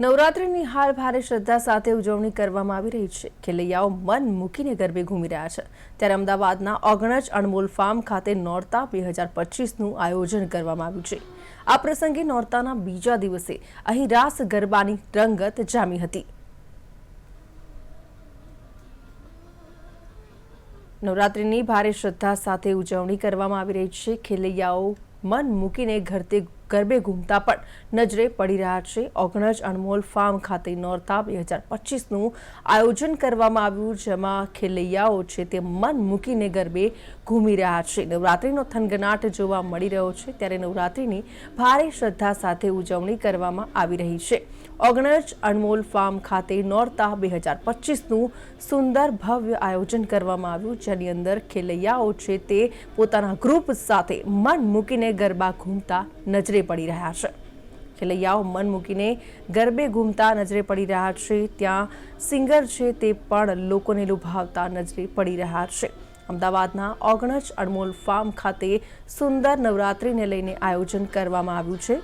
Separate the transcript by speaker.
Speaker 1: નવરાત્રિની હાલ ભારે શ્રદ્ધા સાથે ઉજવણી કરવામાં આવી રહી છે। ખેલૈયાઓ મન મૂકીને ગરબે ઘૂમી રહ્યા છે। ત્યારે અમદાવાદના ઓગણજ અણમોલ ફાર્મ ખાતે નોરતા 2025નું આયોજન કરવામાં આવ્યું છે। આ પ્રસંગે નોરતાના બીજા દિવસે અહીં રાસ ગરબાની રંગત જામી હતી। નવરાત્રિની ભારે શ્રદ્ધા સાથે ઉજવણી કરવામાં આવી રહી છે। ખેલૈયાઓ મન મૂકીને ગરબે ઘૂમતા પણ નજરે પડી રહ્યા છે। ઓગણજ અણમોલ ફાર્મ ખાતે નોરતા 2025નું આયોજન કરવામાં આવ્યું, જેમાં ખેલૈયાઓ છે તે મન મૂકીને ગરબે ઘૂમી રહ્યા છે। નવરાત્રિનો થનગનાટ જોવા મળી રહ્યો છે, ત્યારે નવરાત્રિની ભારે શ્રદ્ધા સાથે ઉજવણી કરવામાં આવી રહી છે। ઓગણજ અણમોલ ફાર્મ ખાતે નોરતા 2025નું સુંદર ભવ્ય આયોજન કરવામાં આવ્યું, જેની અંદર ખેલૈયાઓ છે તે પોતાના ગ્રુપ સાથે મન મૂકીને ગરબા ઘૂમતા નજરે પડી રહ્યા છે। ખેલૈયાઓ મન મૂકીને ગરબે ઘૂમતા નજરે પડી રહ્યા છે। ત્યાં સિંગર છે તે પણ લોકોને લુભાવતા નજરે પડી રહ્યા છે। અમદાવાદના ઓગણજ અણમોલ ફાર્મ ખાતે સુંદર નવરાત્રિને લઈને આયોજન કરવામાં આવ્યું છે।